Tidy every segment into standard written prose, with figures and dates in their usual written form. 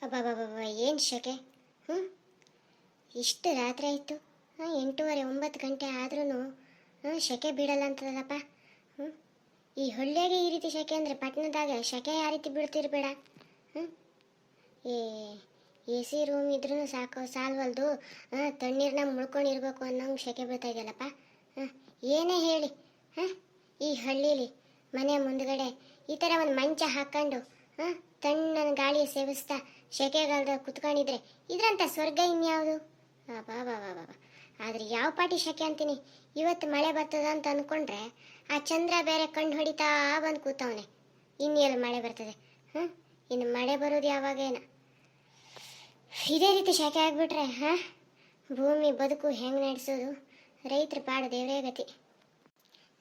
ಅಬ್ಬಬ್ಬಬ್ಬ ಏನು ಶೆಕೆ. ಹ್ಞೂ ಇಷ್ಟು ರಾತ್ರಿ ಆಯಿತು. 8:30 9 ಗಂಟೆ ಆದ್ರೂ ಶೆಕೆ ಬಿಡಲ್ಲ ಅಂತದಲ್ಲಪ್ಪ. ಹ್ಞೂ ಈ ಹಳ್ಳಿಯಾಗೆ ಈ ರೀತಿ ಶೆಕೆ ಅಂದರೆ ಪಟ್ಟಣದಾಗ ಶೆಕೆ ಯಾವ ರೀತಿ ಬೀಳ್ತಿರ್ಬೇಡ. ಹ್ಞೂ ಏ ಎ ಸಿ ರೂಮ್ ಇದ್ರೂ ಸಾಕು ಸಾಲ್ವಲ್ದು, ತಣ್ಣೀರ್ನಾಗ ಮುಳ್ಕೊಂಡಿರ್ಬೇಕು ಅನ್ನೋಂಗೆ ಶೆಕೆ ಬೀಳ್ತಾ ಇದೆಯಲ್ಲಪ್ಪ. ಏನೇ ಹೇಳಿ, ಈ ಹಳ್ಳೀಲಿ ಮನೆ ಮುಂದ್ಗಡೆ ಈ ಥರ ಒಂದು ಮಂಚ ಹಾಕ್ಕೊಂಡು ತಣ್ಣನ ಗಾಳಿ ಸೇವಿಸ್ತಾ ಶೆಕೆಗಾಲದಾಗ ಕುತ್ಕೊಂಡಿದ್ರೆ ಇದ್ರಂಥ ಸ್ವರ್ಗ ಇನ್ಯಾವುದು? ಬಾ ಬಾ ಬಾ ಬಾ. ಆದರೆ ಯಾವ ಪಾಟಿ ಶೆಕೆ ಅಂತೀನಿ. ಇವತ್ತು ಮಳೆ ಬರ್ತದ ಅಂತ ಅಂದ್ಕೊಂಡ್ರೆ ಆ ಚಂದ್ರ ಬೇರೆ ಕಣ್ಣು ಹೊಡಿತಾ ಬಂದು ಕೂತವನೆ. ಇನ್ನೆಲ್ಲಿ ಮಳೆ ಬರ್ತದೆ? ಇನ್ನು ಮಳೆ ಬರೋದು ಯಾವಾಗೇನ? ಇದೇ ರೀತಿ ಶೆಕೆ ಆಗಿಬಿಟ್ರೆ ಭೂಮಿ ಬದುಕು ಹೆಂಗೆ ನಡೆಸೋದು? ರೈತರ ಪಾಡು ದೇವರೇ ಗತಿ.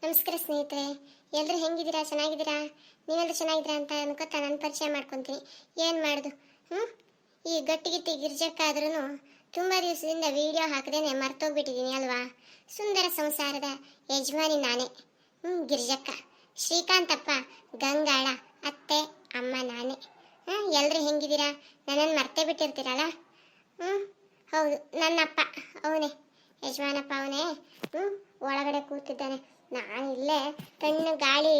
ನಮಸ್ಕಾರ ಸ್ನೇಹಿತರೆ, ಎಲ್ಲರೂ ಹೆಂಗಿದ್ದೀರಾ? ಚೆನ್ನಾಗಿದ್ದೀರಾ? ನೀವೆಲ್ಲರೂ ಚೆನ್ನಾಗಿದ್ದೀರಾ ಅಂತ ಅನ್ಕೋತಾ ನಾನು ಪರಿಚಯ ಮಾಡ್ಕೊತೀನಿ. ಏನು ಮಾಡೋದು, ಈ ಗಟ್ಟಿಗಿತ್ತಿ ಗಿರ್ಜಕ್ಕಾದ್ರೂ ತುಂಬ ದಿವಸದಿಂದ ವಿಡಿಯೋ ಹಾಕದೇನೆ ಮರ್ತೋಗ್ಬಿಟ್ಟಿದ್ದೀನಿ ಅಲ್ವಾ. ಸುಂದರ ಸಂಸಾರದ ಯಜಮಾನಿ ನಾನೇ, ಗಿರ್ಜಕ್ಕ. ಶ್ರೀಕಾಂತಪ್ಪ ಗಂಗಾಳ ಅತ್ತೆ ಅಮ್ಮ ನಾನೇ. ಎಲ್ಲರೂ ಹೆಂಗಿದ್ದೀರಾ? ನನ್ನನ್ನು ಮರ್ತೇ ಬಿಟ್ಟಿರ್ತೀರಲ್ಲ. ಹೌದು, ನನ್ನಪ್ಪ ಅವನೇ, ಯಜಮಾನಪ್ಪ ಅವನೇ. ಒಳಗಡೆ ಕೂತಿದ್ದಾನೆ. ನಾನು ಇಲ್ಲೇ ತಣ್ಣ ಗಾಳಿ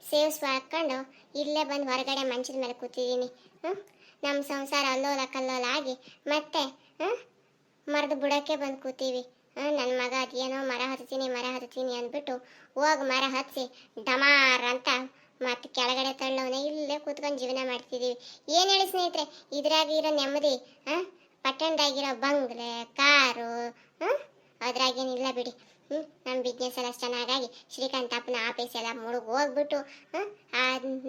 ಸೇವಿಸ್ಕೊಂಡು ಇಲ್ಲೇ ಬಂದು ಹೊರಗಡೆ ಮಂಚದ ಮೇಲೆ ಕೂತಿದ್ದೀನಿ. ನಮ್ಮ ಸಂಸಾರ ಅಲ್ಲೋಲ ಕಲ್ಲೋಲ ಆಗಿ ಮತ್ತೆ ಮರದ ಬುಡಕ್ಕೆ ಬಂದು ಕೂತೀವಿ. ನನ್ನ ಮಗ ಅದೇನೋ ಮರ ಹತ್ತೀನಿ ಅಂದ್ಬಿಟ್ಟು ಹೋಗಿ ಮರ ಹತ್ತಿ ಡಮಾರ್ ಅಂತ ಮತ್ತೆ ಕೆಳಗಡೆ ತಳ್ಳವನೇ. ಇಲ್ಲೇ ಕೂತ್ಕೊಂಡು ಜೀವನ ಮಾಡ್ತಿದ್ದೀವಿ. ಏನು ಹೇಳಿ ಸ್ನೇಹಿತರೆ, ಇದ್ರಾಗಿರೋ ನೆಮ್ಮದಿ ಪಟ್ಟಣದಾಗಿರೋ ಬಂಗ್ಲೆ ಕಾರು ಅದ್ರಾಗೇನಿಲ್ಲ ಬಿಡಿ. ನಮ್ಮ ಬಿಸ್ನೆಸ್ ಎಲ್ಲ ಚೆನ್ನಾಗಾಗಿ ಶ್ರೀಕಾಂತಪ್ಪನ ಆಫೀಸ್ ಎಲ್ಲ ಮುಳುಗಿ ಹೋಗ್ಬಿಟ್ಟು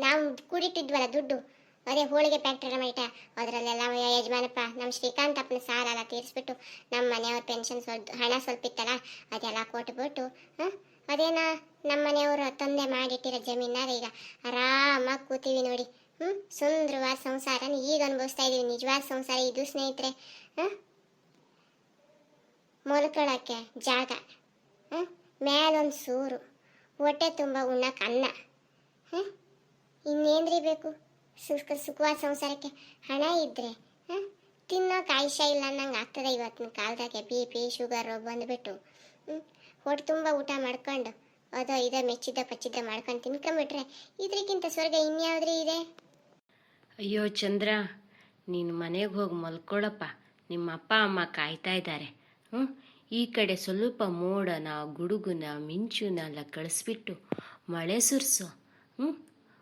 ನಾವು ಕೂಡಿಟ್ಟಿದ್ವಲ್ಲ ದುಡ್ಡು, ಅದೇ ಹೋಳಿಗೆ ಫ್ಯಾಕ್ಟ್ರಿ ಮೈಟ, ಅದರಲ್ಲೆಲ್ಲ ಯಜಮಾನಪ್ಪ ನಮ್ಮ ಶ್ರೀಕಾಂತಪ್ಪನ ಸಾಲೆಲ್ಲ ತೀರಿಸ್ಬಿಟ್ಟು ನಮ್ಮ ಮನೆಯವ್ರ ಪೆನ್ಷನ್ ಹಣ ಸ್ವಲ್ಪ ಇತ್ತಲ್ಲ ಅದೆಲ್ಲ ಕೊಟ್ಬಿಟ್ಟು ಅದೇನ ನಮ್ಮ ಮನೆಯವರು ತಂದೆ ಮಾಡಿಟ್ಟಿರೋ ಜಮೀನಾಗ ಈಗ ಆರಾಮಾಗಿ ಕೂತೀವಿ ನೋಡಿ. ಸುಂದರವಾದ ಸಂಸಾರನ ಈಗ ಅನುಭವಿಸ್ತಾ ಇದೀವಿ. ನಿಜವಾದ ಸಂಸಾರ ಇದು ಸ್ನೇಹಿತರೆ. ಮೊಲ್ಕೊಳ್ಳೋಕ್ಕೆ ಜಾಗ, ಮೇಲೊಂದು ಸೂರು, ಹೊಟ್ಟೆ ತುಂಬ ಉಣ್ಣಕ್ಕೆ ಅನ್ನ, ಇನ್ನೇನ್ರಿ ಬೇಕು? ಸುಖವಾದ ಸಂಸಾರಕ್ಕೆ ಹಣ ಇದ್ದರೆ ತಿನ್ನೋಕೆ ಆಯುಷ್ಯ ಇಲ್ಲ ಅನ್ನಂಗೆ ಆಗ್ತದೆ. ಇವತ್ತಿನ ಕಾಲದಾಗೆ BP ಶುಗರು ಬಂದುಬಿಟ್ಟು ಹೊಟ್ಟೆ ತುಂಬ ಊಟ ಮಾಡ್ಕೊಂಡು ಅದೋ ಇದೋ ಮೆಚ್ಚಿದ್ದ ಪಚ್ಚಿದ್ದ ಮಾಡ್ಕೊಂಡು ತಿನ್ಕೊಂಬಿಟ್ರೆ ಇದ್ರಿಗಿಂತ ಸ್ವರ್ಗ ಇನ್ಯಾವ್ದ್ರಿ ಇದೆ? ಅಯ್ಯೋ ಚಂದ್ರ, ನೀನು ಮನೆಗೆ ಹೋಗಿ ಮಲ್ಕೊಳ್ಳಪ್ಪ. ನಿಮ್ಮ ಅಪ್ಪ ಅಮ್ಮ ಕಾಯ್ತಾ ಇದ್ದಾರೆ. ಈ ಕಡೆ ಸ್ವಲ್ಪ ಮೋಡನ ಗುಡುಗುನ ಮಿಂಚುನೆಲ್ಲ ಕಳಿಸ್ಬಿಟ್ಟು ಮಳೆ ಸುರಿಸು.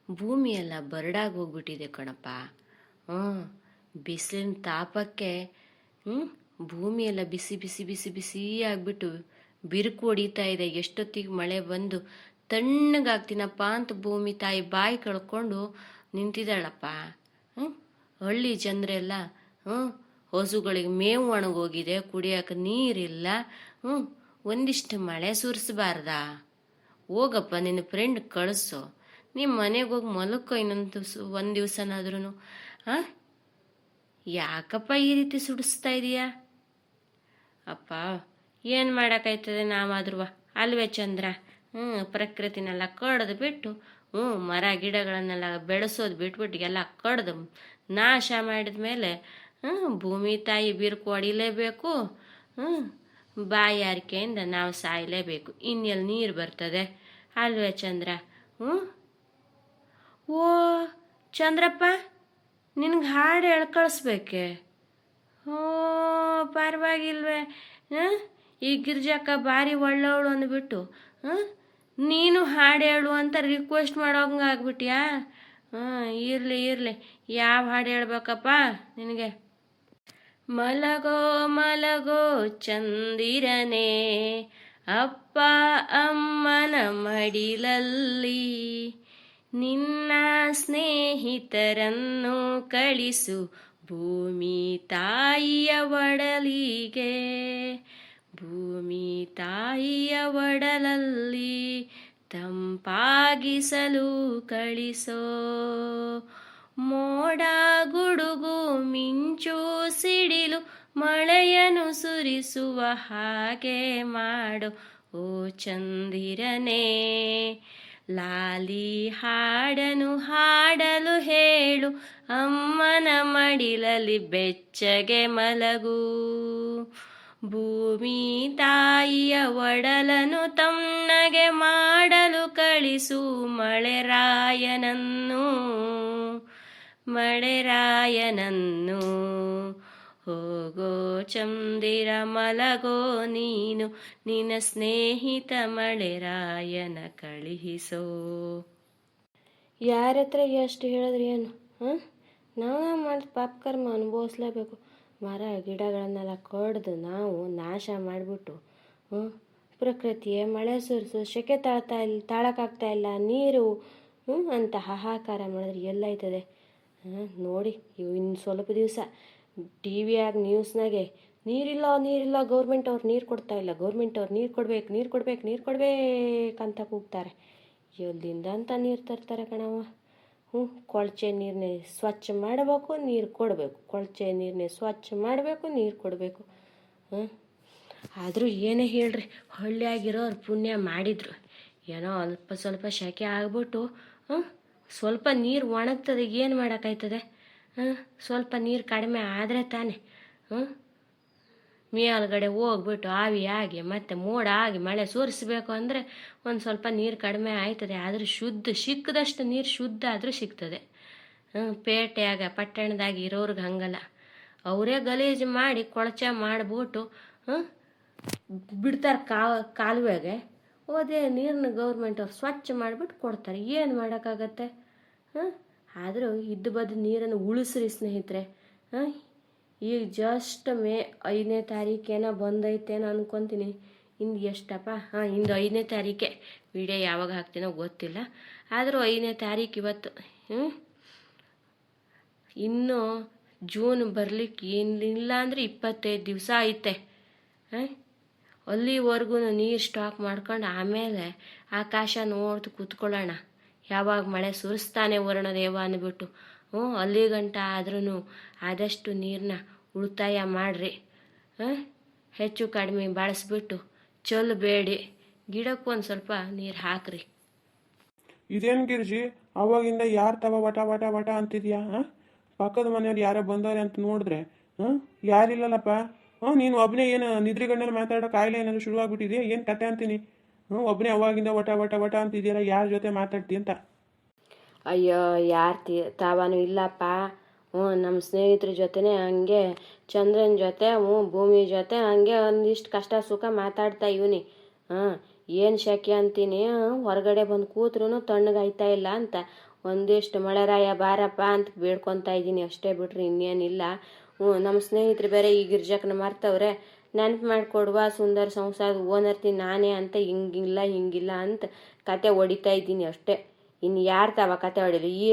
ಭೂಮಿಯೆಲ್ಲ ಬರಡಾಗಿ ಹೋಗ್ಬಿಟ್ಟಿದೆ ಕಣಪ್ಪ. ಬಿಸಿಲಿನ ತಾಪಕ್ಕೆ ಭೂಮಿಯೆಲ್ಲ ಬಿಸಿ ಬಿಸಿ ಬಿಸಿ ಬಿಸಿ ಆಗಿಬಿಟ್ಟು ಬಿರುಕು ಹೊಡಿತಾ ಇದೆ. ಎಷ್ಟೊತ್ತಿಗೆ ಮಳೆ ಬಂದು ತಣ್ಣಗಾಗ್ತೀನಪ್ಪ ಅಂತ ಭೂಮಿ ತಾಯಿ ಬಾಯಿ ಕಳ್ಕೊಂಡು ನಿಂತಿದ್ದಾಳಪ್ಪ. ಹಳ್ಳಿ ಜನರೆಲ್ಲ ಹಸುಗಳಿಗೆ ಮೇವು ಒಣಗೋಗಿದೆ, ಕುಡಿಯೋಕೆ ನೀರಿಲ್ಲ. ಒಂದಿಷ್ಟು ಮಳೆ ಸುರಿಸಬಾರ್ದಾ? ಹೋಗಪ್ಪ, ನಿನ್ನ ಫ್ರೆಂಡ್ ಕಳಿಸು, ನಿಮ್ಮ ಮನೆಗೆ ಹೋಗಿ ಮಲಕ್ಕೋ ಇನ್ನೊಂದು ಒಂದು ದಿವಸನಾದ್ರೂ. ಯಾಕಪ್ಪ ಈ ರೀತಿ ಸುಡಿಸ್ತಾ ಇದೀಯಾ? ಅಪ್ಪ ಏನು ಮಾಡೋಕ್ಕಾಯ್ತದೆ ನಾವಾದ್ರೂ ಅಲ್ವೇ ಚಂದ್ರ? ಪ್ರಕೃತಿನೆಲ್ಲ ಕಡ್ದು ಬಿಟ್ಟು ಮರ ಗಿಡಗಳನ್ನೆಲ್ಲ ಬೆಳೆಸೋದು ಬಿಟ್ಬಿಟ್ಟು ಎಲ್ಲ ಕಡ್ದು ನಾಶ ಮಾಡಿದ ಮೇಲೆ ಭೂಮಿ ತಾಯಿ ಬಿರುಕು ಹೊಡಿಲೇಬೇಕು. ಬಾಯಾರಿಕೆಯಿಂದ ನಾವು ಸಾಯಲೇಬೇಕು. ಇನ್ನೆಲ್ಲಿ ನೀರು ಬರ್ತದೆ ಅಲ್ವೇ ಚಂದ್ರ? ಓ ಚಂದ್ರಪ್ಪ, ನಿನಗೆ ಹಾಡು ಹೇಳಿ ಕಳಿಸ್ಬೇಕೆ? ಪರವಾಗಿಲ್ವೇ? ಈ ಗಿರ್ಜಕ್ಕ ಭಾರಿ ಒಳ್ಳೆವಳು ಅಂದ್ಬಿಟ್ಟು ನೀನು ಹಾಡು ಹೇಳು ಅಂತ ರಿಕ್ವೆಸ್ಟ್ ಮಾಡೋಂಗೆ ಆಗ್ಬಿಟ್ಯಾ? ಇರಲಿ, ಯಾವ ಹಾಡು ಹೇಳ್ಬೇಕಪ್ಪ ನಿನಗೆ? ಮಲಗೋ ಮಲಗೋ ಚಂದಿರನೇ, ಅಪ್ಪ ಅಮ್ಮನ ಮಡಿಲಲ್ಲಿ, ನಿನ್ನ ಸ್ನೇಹಿತರನ್ನು ಕಳಿಸು ಭೂಮಿ ತಾಯಿಯ ಒಡಲಿಗೆ, ಭೂಮಿ ತಾಯಿಯ ಒಡಲಲ್ಲಿ ತಂಪಾಗಿಸಲು ಕಳಿಸೋ. ಮೋಡ ಗುಡುಗು ಮಿಂಚು ಸಿಡಿಲು ಮಳೆಯನ್ನು ಸುರಿಸುವ ಹಾಗೆ ಮಾಡು ಓ ಚಂದಿರನೇ. ಲಾಲಿ ಹಾಡನು ಹಾಡಲು ಹೇಳು, ಅಮ್ಮನ ಮಡಿಲಲ್ಲಿ ಬೆಚ್ಚಗೆ ಮಲಗು. ಭೂಮಿ ತಾಯಿಯ ಒಡಲನು ತಣ್ಣಗೆ ಮಾಡಲು ಕಳಿಸು ಮಳೆರಾಯನನ್ನು, ಮಳೆರಾಯನನ್ನು. ಹೋಗೋ ಚಂದಿರ ಮಲಗೋ ನೀನು, ನಿನ್ನ ಸ್ನೇಹಿತ ಮಳೆರಾಯನ ಕಳುಹಿಸೋ. ಯಾರ ಹತ್ರ ಎಷ್ಟು ಹೇಳಿದ್ರಿ ಏನು? ನಾವು ಮಾಡಿದ ಪಾಪಕರ್ಮ ಅನುಭವಿಸ್ಲೇಬೇಕು. ಮರ ಗಿಡಗಳನ್ನೆಲ್ಲ ಕಡ್ದು ನಾವು ನಾಶ ಮಾಡಿಬಿಟ್ಟು ಪ್ರಕೃತಿಯೇ ಮಳೆ ಸುರಿಸು, ಸೆಕೆ ತಾಳಕ್ಕಾಗ್ತಾ ಇಲ್ಲ, ನೀರು ಅಂತ ಹಾಹಾಕಾರ ಮಾಡಿದ್ರೆ ಎಲ್ಲಾಯ್ತದೆ? ನೋಡಿ ಇನ್ನು ಸ್ವಲ್ಪ ದಿವಸ ಟಿ ವಿಯಾಗ ನ್ಯೂಸ್ನಾಗೆ ನೀರಿಲ್ಲ ಗೌರ್ಮೆಂಟ್ ಅವ್ರು ನೀರು ಕೊಡ್ತಾ ಇಲ್ಲ, ಗೌರ್ಮೆಂಟ್ ಅವ್ರು ನೀರು ಕೊಡ್ಬೇಕಂತ ಕೂಗ್ತಾರೆ. ಎಲ್ಲಿಂದ ಅಂತ ನೀರು ತರ್ತಾರೆ ಕಣವ? ಕೊಳಚೆ ನೀರನ್ನೇ ಸ್ವಚ್ಛ ಮಾಡಬೇಕು, ನೀರು ಕೊಡಬೇಕು, ಕೊಳಚೆ ನೀರನ್ನೇ ಸ್ವಚ್ಛ ಮಾಡಬೇಕು, ನೀರು ಕೊಡಬೇಕು. ಆದರೂ ಏನೇ ಹೇಳ್ರಿ, ಹಳ್ಳಿಯಾಗಿರೋರು ಪುಣ್ಯ ಮಾಡಿದ್ರು. ಏನೋ ಅಲ್ಪ ಸ್ವಲ್ಪ ಸೆಕೆ ಆಗ್ಬಿಟ್ಟು ಸ್ವಲ್ಪ ನೀರು ಒಣಗ್ತದೆ, ಏನು ಮಾಡೋಕ್ಕಾಯ್ತದೆ? ಸ್ವಲ್ಪ ನೀರು ಕಡಿಮೆ ಆದರೆ ತಾನೆ ಮೇಲ್ಗಡೆ ಹೋಗ್ಬಿಟ್ಟು ಆವಿ ಆಗಿ ಮತ್ತೆ ಮೋಡ ಆಗಿ ಮಳೆ ಸುರಿಸ್ಬೇಕು ಅಂದರೆ ಒಂದು ಸ್ವಲ್ಪ ನೀರು ಕಡಿಮೆ ಆಯ್ತದೆ. ಆದರೂ ಸಿಕ್ಕದಷ್ಟು ನೀರು ಶುದ್ಧ ಆದರೂ ಸಿಗ್ತದೆ. ಪೇಟೆಯಾಗ ಪಟ್ಟಣದಾಗ ಇರೋರ್ಗೆ ಹಂಗಲ್ಲ. ಅವರೇ ಗಲೀಜು ಮಾಡಿ ಕೊಳಚೆ ಮಾಡಿಬಿಟ್ಟು ಬಿಡ್ತಾರೆ ಕಾಲುವೆಗೆ. ಅದೇ ನೀರನ್ನ ಗೌರ್ಮೆಂಟ್ ಅವ್ರು ಸ್ವಚ್ಛ ಮಾಡಿಬಿಟ್ಟು ಕೊಡ್ತಾರೆ. ಏನು ಮಾಡೋಕ್ಕಾಗತ್ತೆ? ಆದರೂ ಇದ್ದು ಬದ್ದು ನೀರನ್ನು ಉಳಿಸ್ರಿ ಸ್ನೇಹಿತರೆ. ಈಗ ಜಸ್ಟ್ ಮೇ 5ನೇ ತಾರೀಕೇನೋ ಬಂದೈತೇನೋ ಅನ್ಕೊತೀನಿ. ಇಂದು ಎಷ್ಟಪ್ಪ? ಇಂದು 5ನೇ ತಾರೀಕೆ. ವಿಡಿಯೋ ಯಾವಾಗ ಹಾಕ್ತೀನೋ ಗೊತ್ತಿಲ್ಲ, ಆದರೂ 5ನೇ ತಾರೀಕು ಇವತ್ತು. ಇನ್ನು ಜೂನ್ ಬರಲಿಕ್ಕೆ ಏನಿಲ್ಲ ಅಂದರೆ 25 ದಿವಸ ಐತೆ. ಅಲ್ಲಿವರೆಗೂ ನೀರು ಸ್ಟಾಕ್ ಮಾಡ್ಕೊಂಡು ಆಮೇಲೆ ಆಕಾಶ ನೋಡ್ತು ಕೂತ್ಕೊಳ್ಳೋಣ, ಯಾವಾಗ ಮಳೆ ಸುರಿಸ್ತಾನೆ ವರುಣದೇವ ಅಂದ್ಬಿಟ್ಟು. ಅಲ್ಲಿ ಗಂಟ ಆದ್ರೂ ಆದಷ್ಟು ನೀರನ್ನ ಉಳಿತಾಯ ಮಾಡಿರಿ. ಹೆಚ್ಚು ಕಡಿಮೆ ಬಳಸ್ಬಿಟ್ಟು ಚೆಲ್ಲಬೇಡಿ, ಗಿಡಕ್ಕೆ ಒಂದು ಸ್ವಲ್ಪ ನೀರು ಹಾಕ್ರಿ. ಇದೇನು ಗಿರ್ಜಿ, ಅವಾಗಿಂದ ಯಾರು ತವ ವಟ ವಟ ವಟ ಅಂತಿದ್ಯಾ? ಪಕ್ಕದ ಮನೆಯವ್ರು ಯಾರೋ ಬಂದವ್ರೆ ಅಂತ ನೋಡಿದ್ರೆ ಯಾರಿಲ್ಲಲ್ಲಪ್ಪ. ನೀನು ಒಬ್ಬನೇ ಏನು ನಿದ್ರಿಗಣ್ಣಲ್ಲಿ ಮಾತಾಡೋ ಕಾಯಿಲೆ ಏನಾದ್ರು ಶುರುವಾಗ್ಬಿಟ್ಟಿದೆಯಾ? ಏನು ಕತೆ ಅಂತೀನಿ. ಒಬ್ಬನೇ ಅವಾಗಿಂದ ವಟ ವಟ ವಟ ಅಂತಿದ್ಯಲ್ಲ, ಯಾರ ಜೊತೆ ಮಾತಾಡ್ತಿ ಅಂತ? ಅಯ್ಯೋ ಯಾರು ತಾವಾನು ಇಲ್ಲಪ್ಪ. ನಮ್ಮ ಸ್ನೇಹಿತರ ಜೊತೆನೇ ಹಂಗೆ, ಚಂದ್ರನ ಜೊತೆ ಭೂಮಿ ಜೊತೆ ಹಂಗೆ ಒಂದಿಷ್ಟು ಕಷ್ಟ ಸುಖ ಮಾತಾಡ್ತಾ ಇವನಿ. ಏನು ಶೆಕೆ ಅಂತೀನಿ, ಹೊರಗಡೆ ಬಂದು ಕೂತ್ರು ತಣ್ಣಗಾಯ್ತಾ ಇಲ್ಲ ಅಂತ ಒಂದಿಷ್ಟು ಮಳೆರಾಯ ಬಾರಪ್ಪ ಅಂತ ಬೇಡ್ಕೊತಾ ಇದ್ದೀನಿ ಅಷ್ಟೇ, ಬಿಟ್ರಿ ಇನ್ನೇನಿಲ್ಲ. ನಮ್ಮ ಸ್ನೇಹಿತರು ಬೇರೆ ಈ ಗಿರ್ಜಕ್ಕನ ಮರ್ತವ್ರೆ. ನೆನಪು ಮಾಡಿಕೊಡುವ ಸುಂದರ ಸಂಸಾರದ ಓನರ್ತಿ ನಾನೇ ಅಂತ ಹಿಂಗಿಲ್ಲ ಅಂತ ಕತೆ ಹೊಡಿತಾ ಇದ್ದೀನಿ ಅಷ್ಟೇ. ಇನ್ನು ಯಾರು ತಾವ ಕತೆ ಹೊಡಿಲಿ? ಈ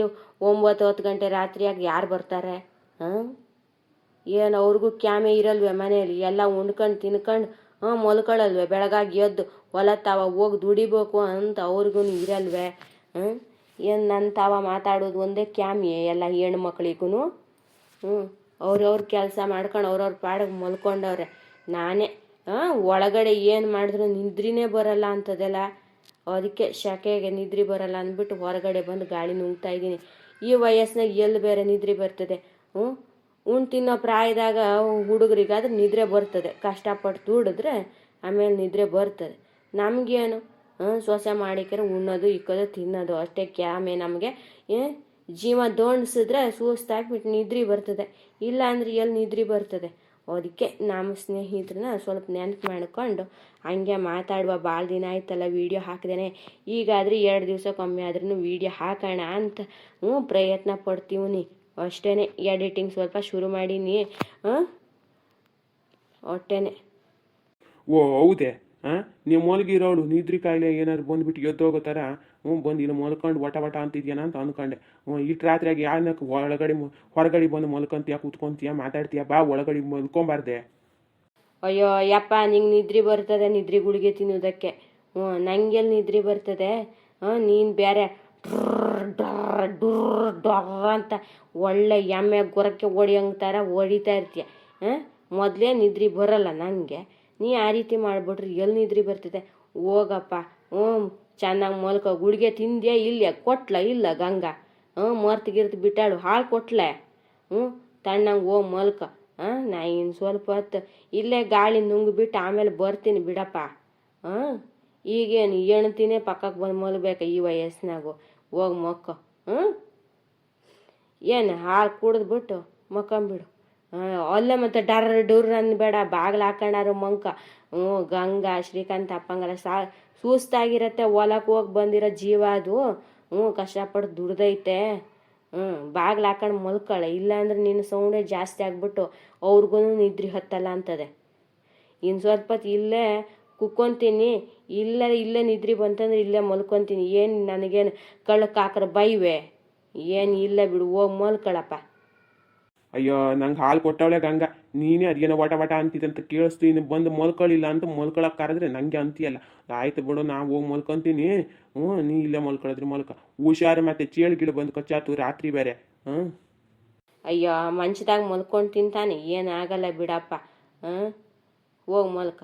9-10 ಗಂಟೆ ರಾತ್ರಿಯಾಗ ಯಾರು ಬರ್ತಾರೆ? ಏನು ಅವ್ರಿಗೂ ಕ್ಯಾಮೆ ಇರಲ್ವೇ ಮನೆಯಲ್ಲಿ? ಎಲ್ಲ ಉಣ್ಕೊಂಡು ತಿನ್ಕೊಂಡು ಮಲ್ಕೊಳ್ಳಲ್ವೇ? ಬೆಳಗಾಗಿ ಎದ್ದು ಹೊಲ ತಾವ ಹೋಗಿ ದುಡಿಬೇಕು ಅಂತ ಅವ್ರಿಗೂ ಇರಲ್ವೇ? ಏನು ನನ್ನ ತಾವ ಮಾತಾಡೋದು ಒಂದೇ ಕ್ಯಾಮೆ ಎಲ್ಲ ಹೆಣ್ಮಕ್ಳಿಗೂ. ಅವ್ರವ್ರ ಕೆಲಸ ಮಾಡ್ಕೊಂಡು ಅವ್ರವ್ರ ಪಾಡಿಗೆ ಮಲ್ಕೊಂಡವ್ರೆ. ನಾನೇ ಒಳಗಡೆ ಏನು ಮಾಡಿದ್ರು ನಿದ್ರಿನೇ ಬರಲ್ಲ ಅಂತದೆಲ್ಲ, ಅದಕ್ಕೆ ಶೆಕೆಗೆ ನಿದ್ರೆ ಬರಲ್ಲ ಅಂದ್ಬಿಟ್ಟು ಹೊರಗಡೆ ಬಂದು ಗಾಳಿ ನುಂಗ್ತಾ ಇದ್ದೀನಿ. ಈ ವಯಸ್ಸಿನಾಗ ಎಲ್ಲಿ ಬೇರೆ ನಿದ್ರೆ ಬರ್ತದೆ? ತಿನ್ನೋ ಪ್ರಾಯದಾಗ ಹುಡುಗರಿಗಾದ್ರೆ ನಿದ್ರೆ ಬರ್ತದೆ, ಕಷ್ಟಪಟ್ಟು ದುಡಿದ್ರೆ ಆಮೇಲೆ ನಿದ್ರೆ ಬರ್ತದೆ. ನಮಗೇನು ಸೊಸೆ ಮಾಡಿಕರೆ ಉಣ್ಣೋದು ಇಕ್ಕೋದು ತಿನ್ನೋದು ಅಷ್ಟೇ ಕ್ಯಾಮೆ ನಮಗೆ. ಜೀವ ದೋಣಿಸಿದ್ರೆ ಸುಸ್ತಾಗ್ಬಿಟ್ಟು ನಿದ್ರೆ ಬರ್ತದೆ, ಇಲ್ಲ ಅಂದ್ರೆ ಎಲ್ಲಿ ನಿದ್ರೆ ಬರ್ತದೆ? ಅದಕ್ಕೆ ನಮ್ಮ ಸ್ನೇಹಿತರನ್ನ ಸ್ವಲ್ಪ ನೆನಪು ಮಾಡ್ಕೊಂಡು ಹಂಗೆ ಮಾತಾಡುವ. ಭಾಳ ದಿನ ಆಯ್ತಲ್ಲ ವೀಡಿಯೋ ಹಾಕಿದೇನೆ, ಈಗಾದರೆ 2 ದಿವಸಕ್ಕೊಮ್ಮೆ ಆದ್ರೂ ವೀಡಿಯೋ ಹಾಕೋಣ ಅಂತ ಪ್ರಯತ್ನ ಪಡ್ತೀವಿ ಅಷ್ಟೇ. ಎಡಿಟಿಂಗ್ ಸ್ವಲ್ಪ ಶುರು ಮಾಡೀನಿ ಅಷ್ಟೇನೆ. ಓ ಹೌದೇ? ನೀವು ಮಲಗಿರೋಳು ನಿದ್ರಿ ಕಾಯಿಲೆ ಏನಾದ್ರು ಬಂದುಬಿಟ್ಟು ಎದ್ದೋಗೋ ಥರ ಬಂದು ಇಲ್ಲಿ ಮಲ್ಕೊಂಡು ವಟ ವಟ ಅಂತಿದ್ಯಾನ ಅಂತ ಅಂದ್ಕೊಂಡೆ. ಇಟ್ಟು ರಾತ್ರಿಯಾಗಿ ಯಾರನ್ನ ಹೊರಗಡೆ ಬಂದು ಮಲ್ಕೊಂತೀಯ, ಕೂತ್ಕೊಂತೀಯ, ಮಾತಾಡ್ತೀಯ? ಬಾ ಒಳಗಡೆ ಮಲ್ಕೊಬಾರ್ದೆ? ಅಯ್ಯೋ ಯಪ್ಪ, ನಿಂಗೆ ನಿದ್ರೆ ಬರ್ತದೆ ನಿದ್ರೆ ಗುಳಿಗೆ ತಿನ್ನೋದಕ್ಕೆ? ನಂಗೆಲ್ಲಿ ನಿದ್ರೆ ಬರ್ತದೆ? ನೀನು ಬೇರೆ ಡೊರ್ರ ಅಂತ ಒಳ್ಳೆ ಎಮ್ಮೆ ಗೊರಕ್ಕೆ ಹೊಡಿಯಂಗೆ ಥರ ಹೊಡಿತಾ ಇರ್ತೀಯ. ಮೊದಲೇ ನಿದ್ರೆ ಬರೋಲ್ಲ ನನಗೆ, ನೀ ಆ ರೀತಿ ಮಾಡಿಬಿಟ್ರೆ ಎಲ್ಲಿ ನಿದ್ರೆ ಬರ್ತದೆ? ಹೋಗಪ್ಪ, ಚೆನ್ನಾಗಿ ಮಲ್ಕೋ. ಗುಳಿಗೆ ತಿಂದ್ಯಾ ಇಲ್ಲ ಕೊಟ್ಲ ಇಲ್ಲ ಗಂಗಾ? ಮರ್ತು ಬಿಟ್ಟಾಳು ಹಾಳು ಕೊಟ್ಲೆ. ತಣ್ಣಂಗೆ ಹೋಗಿ ಮಲ್ಕ. ನಾ ಇನ್ನು ಸ್ವಲ್ಪ ಹೊತ್ತು ಇಲ್ಲೇ ಗಾಳಿ ನುಂಗ್ಬಿಟ್ಟು ಆಮೇಲೆ ಬರ್ತೀನಿ ಬಿಡಪ್ಪ. ಈಗೇನು ಎಣ್ತಿನೇ ಪಕ್ಕಕ್ಕೆ ಬಂದು ಮಲ್ಬೇಕ ಈ ವಯಸ್ಸಿನಾಗು? ಹೋಗಿ ಮಕ್ಕೋ. ಏನು ಹಾಲು ಕುಡಿದ್ಬಿಟ್ಟು ಮಕ್ಕಂಬಿಡು. ಅಲ್ಲೇ ಮತ್ತೆ ಡರ್ ಅನ್ಬೇಡ, ಬಾಗಿಲು ಹಾಕೊಂಡಾರು ಮಂಕ. ಗಂಗಾ ಶ್ರೀಕಾಂತ್ ಅಪ್ಪಂಗಲ್ಲ ಸುಸ್ತಾಗಿರತ್ತೆ, ಹೊಲಕ್ಕೆ ಹೋಗಿ ಬಂದಿರೋ ಜೀವ ಅದು. ಕಷ್ಟಪಟ್ಟು ದುಡ್ದೈತೆ. ಬಾಗಿಲು ಹಾಕೊಂಡು ಮಲ್ಕೊಳ್ಳೆ, ಇಲ್ಲಾಂದ್ರೆ ನಿನ್ನ ಸೌಂಡೇ ಜಾಸ್ತಿ ಆಗ್ಬಿಟ್ಟು ಅವ್ರಿಗೂ ನಿದ್ರೆ ಹತ್ತಲ್ಲ ಅಂತದೆ. ಇನ್ನು ಸ್ವಲ್ಪ ಹೊತ್ತು ಇಲ್ಲೇ ಕುಕ್ಕೊಂತೀನಿ, ಇಲ್ಲೇ ನಿದ್ರೆ ಬಂತಂದ್ರೆ ಇಲ್ಲೇ ಮಲ್ಕೊತೀನಿ. ಏನು ನನಗೇನು ಕಳ್ಳಕ್ಕೆ ಹಾಕ್ರ ಬೈವೆ? ಏನು ಇಲ್ಲ ಬಿಡು, ಹೋಗಿ ಮಲ್ಕೊಳಪ್ಪ. ಅಯ್ಯೋ, ನಂಗೆ ಹಾಲು ಕೊಟ್ಟವಳೆ ಗಂಗಾ, ನೀನೇ ಅದೇನೋ ವಟ ವಟ ಅಂತಿದಂತ ಕೇಳಿಸ್ತು. ಇನ್ನು ಬಂದು ಮಲ್ಕೊಳ್ಳಿಲ್ಲ ಅಂತ ಮಲ್ಕೊಳಕ್ಕೆ ಕರೆದ್ರೆ ನನಗೆ ಅಂತೀಯಲ್ಲ. ಆಯ್ತು ಬಿಡು, ನಾ ಹೋಗಿ ಮಲ್ಕೊತೀನಿ. ನೀ ಇಲ್ಲೇ ಮಲ್ಕೊಳ್ಳೋದ್ರಿ ಮಲ್ಕ. ಹುಷಾರು, ಮತ್ತೆ ಚೇಳು ಗಿಡ ಬಂದು ಕಚ್ಚಾತು ರಾತ್ರಿ ಬೇರೆ. ಅಯ್ಯೋ, ಮಂಚದಾಗ ಮಲ್ಕೊಂಡು ತಿಂತಾನೆ, ಏನಾಗಲ್ಲ ಬಿಡಪ್ಪ. ಹೋಗಿ ಮಲ್ಕ.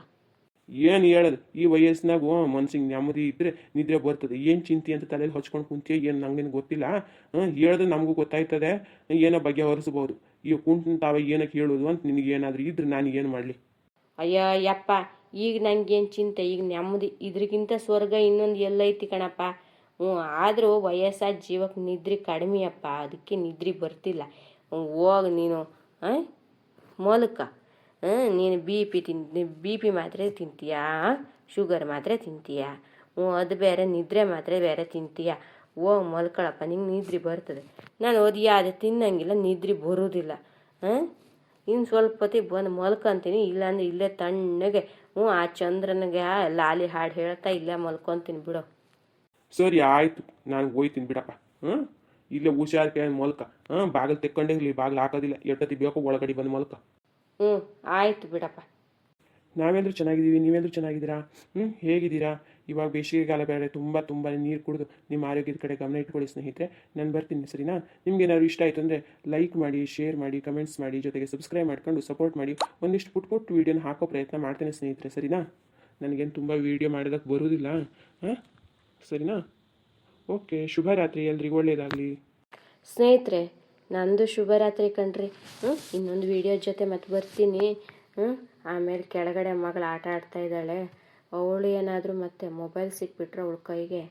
ಏನು ಹೇಳೋದು, ಈ ವಯಸ್ಸಿನಾಗ ಮನ್ಸಿಗೆ ನೆಮ್ಮದಿ ಇದ್ರೆ ನಿದ್ರೆ ಬರ್ತದೆ. ಏನು ಚಿಂತೆ ಅಂತ ತಲೆಯಲ್ಲಿ ಹಚ್ಕೊಂಡು ಕುಂತೀಯ ಏನು ನಂಗೇನು ಗೊತ್ತಿಲ್ಲ. ಹೇಳಿದ್ರೆ ನಮಗೂ ಗೊತ್ತಾಯ್ತದೆ, ಏನೋ ಬಗ್ಗೆ ಹೊರಿಸ್ಬೋದು. ಈಗ ತಾವೇ ಏನಕ್ಕೆ ಹೇಳೋದು ಅಂತ ನಿನಗೇನಾದ್ರೂ ಇದ್ರೆ ನಾನು ಏನು ಮಾಡಲಿ? ಅಯ್ಯೋ ಯಪ್ಪ, ಈಗ ನಂಗೇನು ಚಿಂತೆ, ಈಗ ನೆಮ್ಮದಿ. ಇದ್ರಿಗಿಂತ ಸ್ವರ್ಗ ಇನ್ನೊಂದು ಎಲ್ಲೈತಿ ಕಣಪ್ಪ. ಆದರೂ ವಯಸ್ಸಾದ ಜೀವಕ್ಕೆ ನಿದ್ರೆ ಕಡಿಮೆಯಪ್ಪ, ಅದಕ್ಕೆ ನಿದ್ರೆ ಬರ್ತಿಲ್ಲ. ಹೋಗಿ ನೀನು ಮಲ್ಕ. ನೀನು ಬಿ ಪಿ ಮಾತ್ರೆ ತಿಂತೀಯಾ, ಶುಗರ್ ಮಾತ್ರೆ ತಿಂತೀಯಾ? ಅದು ಬೇರೆ, ನಿದ್ರೆ ಮಾತ್ರೆ ಬೇರೆ ತಿಂತೀಯಾ? ಹೋಗಿ ಮಲ್ಕೊಳಪ್ಪ, ನಿಂಗೆ ನಿದ್ರೆ ಬರ್ತದೆ. ನಾನು ಯಾವುದೇ ತಿನ್ನಂಗಿಲ್ಲ, ನಿದ್ರೆ ಬರೋದಿಲ್ಲ. ಇನ್ನು ಸ್ವಲ್ಪ ಹೊತ್ತಿಗೆ ಬಂದು ಮಲ್ಕೊತೀನಿ, ಇಲ್ಲಾಂದ್ರೆ ಇಲ್ಲೇ ತಣ್ಣಗೆ ಆ ಚಂದ್ರನಿಗೆ ಲಾಲಿ ಹಾಡು ಹೇಳ್ತಾ ಇಲ್ಲೇ ಮಲ್ಕೊತೀನಿ ಬಿಡು. ಸರಿ ಆಯಿತು, ನಾನು ಹೋಯ್ತೀನಿ ಬಿಡಪ್ಪ. ಇಲ್ಲೇ ಹುಷಾರ್ಕೆ ಮಲ್ಕ. ಬಾಗಿಲು ತೆಕ್ಕೊಂಡೇ ಇರಲಿ, ಬಾಗಿಲು ಹಾಕೋದಿಲ್ಲ. ಎಷ್ಟೊತ್ತಿ ಬೇಕು ಒಳಗಡೆ ಬಂದು ಮಲ್ಕ. ಆಯ್ತು ಬಿಡಪ್ಪ. ನಾವೆಂದ್ರೂ ಚೆನ್ನಾಗಿದ್ದೀವಿ, ನೀವೆಂದ್ರೂ ಚೆನ್ನಾಗಿದ್ದೀರಾ? ಹೇಗಿದ್ದೀರಾ? ಇವಾಗ ಬೇಸಿಗೆಗಾಲ ಬೇರೆ, ತುಂಬ ನೀರು ಕುಡಿದು ನಿಮ್ಮ ಆರೋಗ್ಯದ ಕಡೆ ಗಮನ ಇಟ್ಕೊಳ್ಳಿ ಸ್ನೇಹಿತರೆ. ನಾನು ಬರ್ತೀನಿ, ಸರಿನಾ? ನಿಮ್ಗೆ ಏನಾದ್ರು ಇಷ್ಟ ಆಯಿತು ಅಂದರೆ ಲೈಕ್ ಮಾಡಿ, ಶೇರ್ ಮಾಡಿ, ಕಮೆಂಟ್ಸ್ ಮಾಡಿ, ಜೊತೆಗೆ ಸಬ್ಸ್ಕ್ರೈಬ್ ಮಾಡ್ಕೊಂಡು ಸಪೋರ್ಟ್ ಮಾಡಿ. ಒಂದಿಷ್ಟು ಪುಟ್ಟು ವೀಡಿಯೋನ ಹಾಕೋ ಪ್ರಯತ್ನ ಮಾಡ್ತೇನೆ ಸ್ನೇಹಿತರೆ, ಸರಿನಾ? ನನಗೇನು ತುಂಬ ವೀಡಿಯೋ ಮಾಡೋದಕ್ಕೆ ಬರೋದಿಲ್ಲ. ಸರಿನಾ? ಓಕೆ, ಶುಭರಾತ್ರಿ, ಎಲ್ರಿಗೂ ಒಳ್ಳೆಯದಾಗಲಿ. ಸ್ನೇಹಿತರೆ, ನಂದು ಶುಭರಾತ್ರಿ ಕಣ್ರಿ. ಇನ್ನೊಂದು ವಿಡಿಯೋ ಜೊತೆ ಮತ್ತೆ ಬರ್ತೀನಿ. ಆಮೇಲೆ ಕೆಳಗಡೆ ಮಗಳು ಆಟ ಆಡ್ತಾ ಇದ್ದಾಳೆ. ಅವಳು ಏನಾದರೂ ಮತ್ತೆ ಮೊಬೈಲ್ ಸಿಕ್ಬಿಟ್ರೆ ಅವಳ ಕೈಗೆ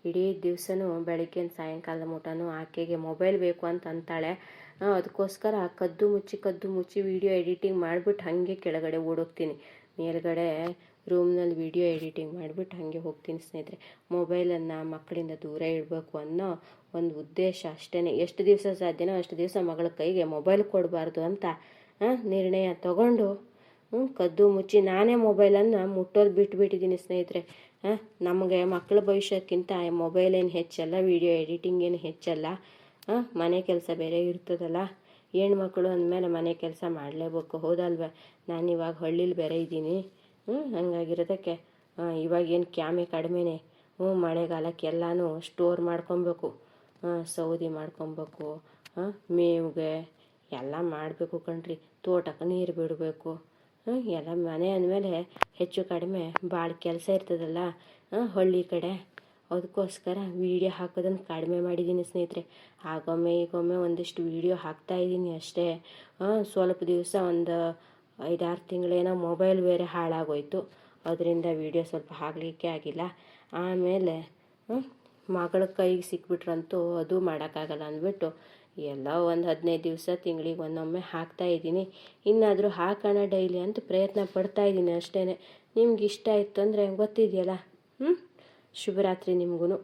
ಇಡೀ ದಿವಸನೂ ಬೆಳಗ್ಗಿನ ಸಾಯಂಕಾಲದ ಮಟನೂ ಆಕೆಗೆ ಮೊಬೈಲ್ ಬೇಕು ಅಂತ ಅಂತಾಳೆ. ಅದಕ್ಕೋಸ್ಕರ ಕದ್ದು ಮುಚ್ಚಿ ವಿಡಿಯೋ ಎಡಿಟಿಂಗ್ ಮಾಡಿಬಿಟ್ಟು ಹಾಗೆ ಕೆಳಗಡೆ ಓಡೋಗ್ತೀನಿ. ಮೇಲ್ಗಡೆ ರೂಮ್ನಲ್ಲಿ ವಿಡಿಯೋ ಎಡಿಟಿಂಗ್ ಮಾಡಿಬಿಟ್ಟು ಹಾಗೆ ಹೋಗ್ತೀನಿ ಸ್ನೇಹಿತರೆ. ಮೊಬೈಲನ್ನು ಮಕ್ಕಳಿಂದ ದೂರ ಇಡಬೇಕು ಅನ್ನೋ ಒಂದು ಉದ್ದೇಶ ಅಷ್ಟೇ. ಎಷ್ಟು ದಿವಸ ಸಾಧ್ಯನೋ ಅಷ್ಟು ದಿವಸ ಮಗಳ ಕೈಗೆ ಮೊಬೈಲ್ ಕೊಡಬಾರ್ದು ಅಂತ ನಿರ್ಣಯ ತಗೊಂಡು ಕದ್ದು ಮುಚ್ಚಿ ನಾನೇ ಮೊಬೈಲನ್ನು ಮುಟ್ಟೋದು ಬಿಟ್ಬಿಟ್ಟಿದ್ದೀನಿ ಸ್ನೇಹಿತರೆ. ನಮಗೆ ಮಕ್ಕಳ ಭವಿಷ್ಯಕ್ಕಿಂತ ಮೊಬೈಲ್ ಏನು ಹೆಚ್ಚಲ್ಲ, ವಿಡಿಯೋ ಎಡಿಟಿಂಗ್ ಏನು ಹೆಚ್ಚಲ್ಲ. ಮನೆ ಕೆಲಸ ಬೇರೆ ಇರ್ತದಲ್ಲ, ಹೆಣ್ಮಕ್ಳು ಅಂದಮೇಲೆ ಮನೆ ಕೆಲಸ ಮಾಡಲೇಬೇಕು, ಹೌದಲ್ವ? ನಾನಿವಾಗ ಹಳ್ಳಿಲಿ ಬೇರೆ ಇದ್ದೀನಿ. ಹಂಗಾಗಿರೋದಕ್ಕೆ ಇವಾಗೇನು ಕ್ಯಾಮೆ ಕಡಿಮೆನೇ. ಮಳೆಗಾಲಕ್ಕೆ ಎಲ್ಲನೂ ಸ್ಟೋರ್ ಮಾಡ್ಕೊಬೇಕು, ಸೌದಿ ಮಾಡ್ಕೊಬೇಕು, ಮೇವಿಗೆ ಎಲ್ಲ ಮಾಡಬೇಕು ಕಣ್ರಿ. ತೋಟಕ್ಕೆ ನೀರು ಬಿಡಬೇಕು, ಎಲ್ಲ ಮನೆ ಅಂದಮೇಲೆ ಹೆಚ್ಚು ಕಡಿಮೆ ಭಾಳ ಕೆಲಸ ಇರ್ತದಲ್ಲ ಹಳ್ಳಿ ಕಡೆ. ಅದಕ್ಕೋಸ್ಕರ ವೀಡಿಯೋ ಹಾಕೋದನ್ನು ಕಡಿಮೆ ಮಾಡಿದ್ದೀನಿ ಸ್ನೇಹಿತರೆ. ಆಗೊಮ್ಮೆ ಈಗೊಮ್ಮೆ ಒಂದಿಷ್ಟು ವೀಡಿಯೋ ಹಾಕ್ತಾಯಿದ್ದೀನಿ ಅಷ್ಟೇ. ಸ್ವಲ್ಪ ದಿವಸ ಒಂದು 5-6 ತಿಂಗಳೇನೋ ಮೊಬೈಲ್ ಬೇರೆ ಹಾಳಾಗೋಯ್ತು, ಅದರಿಂದ ವೀಡಿಯೋ ಸ್ವಲ್ಪ ಹಾಕಲಿಕ್ಕೆ ಆಗಿಲ್ಲ. ಆಮೇಲೆ ಮಗಳ ಕೈಗೆ ಸಿಕ್ಬಿಟ್ರಂತೂ ಅದು ಮಾಡೋಕ್ಕಾಗಲ್ಲ ಅಂದ್ಬಿಟ್ಟು ಎಲ್ಲ ಒಂದು 15 ದಿವಸ ತಿಂಗಳಿಗೆ ಒಂದೊಮ್ಮೆ ಹಾಕ್ತಾಯಿದ್ದೀನಿ. ಇನ್ನಾದರೂ ಹಾಕೋಣ ಡೈಲಿ ಅಂತ ಪ್ರಯತ್ನ ಪಡ್ತಾಯಿದ್ದೀನಿ ಅಷ್ಟೇ. ನಿಮ್ಗೆ ಇಷ್ಟ ಆಯಿತು ಅಂದರೆ ಗೊತ್ತಿದೆಯಲ್ಲ. ಶುಭರಾತ್ರಿ ನಿಮಗೂ.